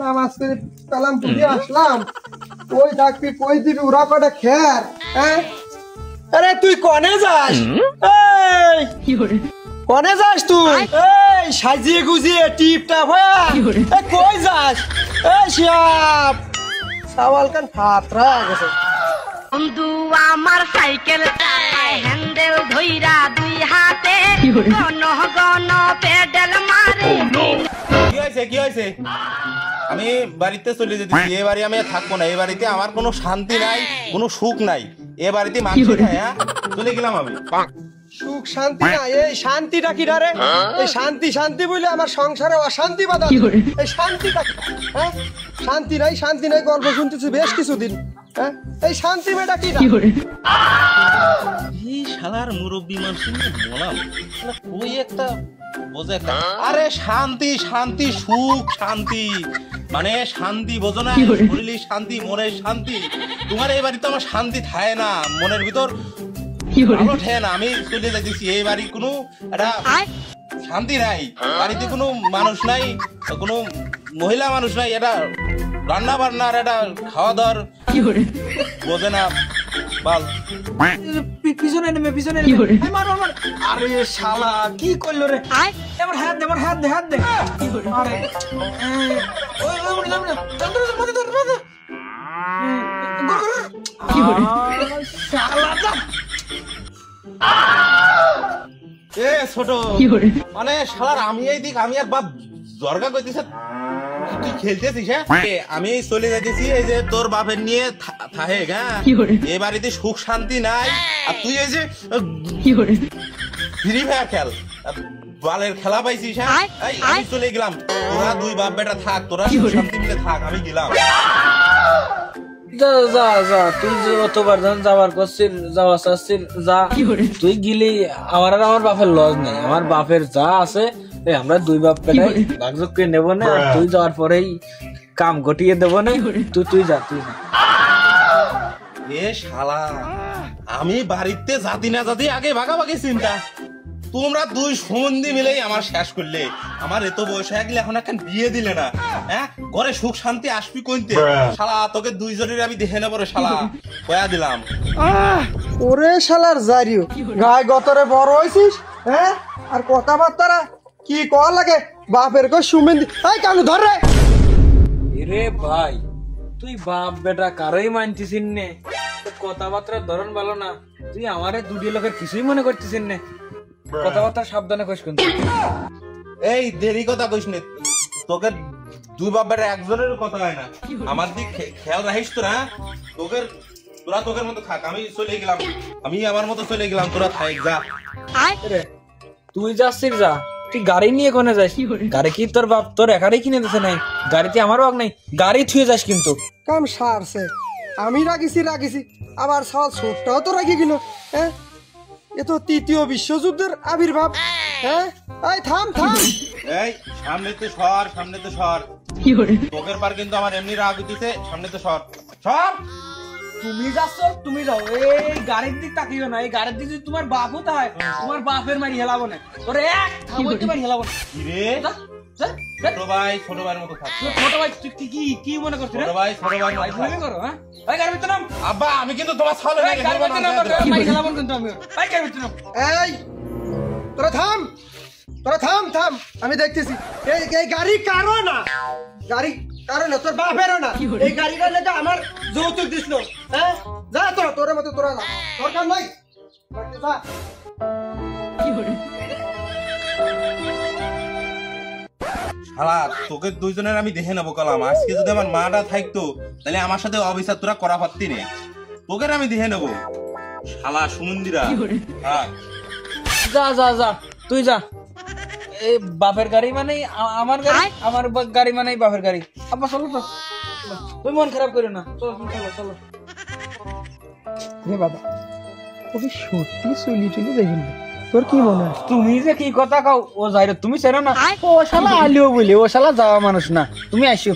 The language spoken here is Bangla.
নামাজ করে কালাম পড়ে আসলাম, কই থাকবি কই দিবি ওরা কটা খের। হ্যাঁ আরে তুই কনে যাস? এই কনে যাস তুই? এই সাজিয়ে গুজিয়ে টিপটাপ হয়ে কই যাস? এই শিয়াব সাওয়াল কান ফাতরা গেছে। বন্ধু আমার সাইকেল চালায় হ্যান্ডেল ধইরা দুই হাতে ঘন ঘন পেডেল মারি। কি হয়েছে? আমি বাড়িতে চলে যেতেছি। এ বাড়ি আমি থাকবো না। এ বাড়িতে আমার কোনো শান্তি নাই, কোনো সুখ নাই। এ বাড়িতে মাংস খাই। হ্যাঁ চলে গেলাম আমি। সুখ শান্তি না, এই শান্তিটা কি রে? এই শান্তি শান্তি বলে আমার সংসারে অশান্তি বাধা। এই শান্তিটা হ্যাঁ শান্তি নাই, শান্তি নাই, গল্প শুনতেছি বেশ কিছুদিন। হ্যাঁ এই শান্তি মেয়েটা কি? এই শালার মুরব্বী মানুষ বললাম ওই একটা বোঝে একটা। আরে শান্তি শান্তি সুখ শান্তি মানে শান্তি বোঝো না? শরীরে শান্তি মনের শান্তি। তোমার এই বাড়িতে আমার শান্তি থাকে না, মনের ভিতর ভালো ঠে না। আমি চলে যাইতেছি। এই বাড়ি কোনো একটা শান্তি নাই, বাড়িতে কোনো মানুষ নাই, কোনো মহিলা মানুষ নাই, এটা রান্না বান্নার এটা খাওয়া দাওয়ার বোঝে না। বল পিছনে নেমে পিছনে আরে শালা কি করলো রে? এবার হাত দে, হাত দে, হাত দে। আরে এ ছোট মানে শালার আমি এই দিক আমি আর বাপ জর্গা করতেছে, তুই খেলতেছিস? হ্যাঁ আমি চলে যাইতেছি। এই যে তোর বাপের নিয়ে থাকে। হ্যাঁ এ বাড়িতে সুখ শান্তি নাই। আর তুই এই যে ফ্রি ফায়ার খেল, বালের খেলা পাইছিস। হ্যাঁ আমি চলে গেলাম। তোরা দুই বাপ বেটা থাক, তোরা সুখ শান্তি মিলে থাক, আমি গেলাম। যা যা যা, তুই যে অতবার যাবার করছিস, যাওয়া চাচ্ছিস, যা তুই গিলি। আমার আর আমার বাপের লজ নেই, আমার বাপের যা আছে আমরা দুই বাপ পেটাই ভাগযোগ করে নেবো না। তুই যাওয়ার পরেই কাম ঘটিয়ে দেবো না। তুই যা, তুই যা। এ শালা আমি বাড়িতে জাতি না জাতি আগে ভাগাভাগি চিন্তা, তোমরা দুই সম্বন্ধী মিলেই আমার শেষ করলে। আমার এত বয়স হয়ে গেলে এখন এখন বিয়ে দিলে না। হ্যাঁ ঘরে সুখ শান্তি আসবি কইতে? শালা তোকে দুইজনের আমি দেখে নেবো রে শালা, কয়া দিলাম। ওরে শালার জারিও গায়ে গতরে বড় হয়েছিস। হ্যাঁ আর কথাবার্তারা কি কয়া লাগে? বাপের কো সুমেন্দি এই কানু ধর রে। রে ভাই তুই বাপ বেটা কারোই মানতিস নে, কথাবার্তার ধরন ভালো না। তুই আমারে দুটি লোকের কিছুই মনে করতিস নে, কথাবার্তা সাবধানে কইস কিন্তু। এই দেরি কথা কইস নে, তোকে দুই বাপ বেটা একজনের কথা হয় না। আমার দিক খেয়াল রাখিস তোরা। তোরা তোকের মতো থাক, আমি চলে গেলাম। আমি আমার মতো চলে গেলাম, তোরা থাক যা। তুই যাচ্ছিস যা, তুই গাড়ি নিয়ে কোনে যাস? গাড়ি কি তোর বাপ তোর একারই কিনে দিছে নাই? গাড়িতে আমারও হক নাই, গাড়ি থুয়ে যাস কিন্তু। কাম সারছে, আমি রাখিছি আবার সব ছোটটাও তো রাখি গেল। হ্যাঁ এ তো তৃতীয় বিশ্বযুদ্ধের আবির্ভাব। হ্যাঁ এই থাম। এই সামনে তো সর। তোকের পার কিন্তু আমার এমনি রাগ হইতেছে। সামনে তো সর। তুমি যাচ্ছ, তুমি যাও। এই গাড়ির দিক তাকিও না। এই গাড়ির দিক যদি তোমার বাপও তাই, তোমার বাপের মারি হেলাবো না। তোর এক থামতে মারি হেলাবো না। ছোট ভাইয়ের মতো থাক। ছোট ভাই তুই কি মনে করছিস? ছোট ভাই ভাই করো। হ্যাঁ এই গাড়ির ভিতরে নাম। আব্বা আমি কিন্তু তোমার ছালে এই গাড়ির ভিতরে নাম, মারি হেলাবো কিন্তু আমি। এই গাড়ির ভিতরে নাম। এই তোরা থাম আমি দেখতেছি। এই গাড়ি কারো না, তোর বাপেরও না। এই গাড়িটা লেগে আমার যৌতুক দিছিল। হ্যাঁ যা তোর মতো তোরা যা, দরকার নাই। শালা তোকে দুইজনের আমি দেখে নেবো কালাম। আজকে যদি আমার মাটা থাকতো তাহলে আমার সাথে অবিচার তোরা করা পারতি নে। তোকে আমি দেখে নেবো শালা সুমন্দিরা। হ্যাঁ যা তুই যা। এই বাপের গাড়ি মানে আমার গাড়ি, আমার গাড়ি মানে বাপের গাড়ি। আব্বা চলো তো, তুই মন খারাপ করে না। চলো রে বাবা, ওকে সত্যি চলি যাইবেন না? তোর কি মনে হয়? তুমি যে কি কথা কও, ও যাই তুমি চেনো না? ও শালা আলিও বলি, ও শালা যাওয়া মানুষ না। তুমি আসো।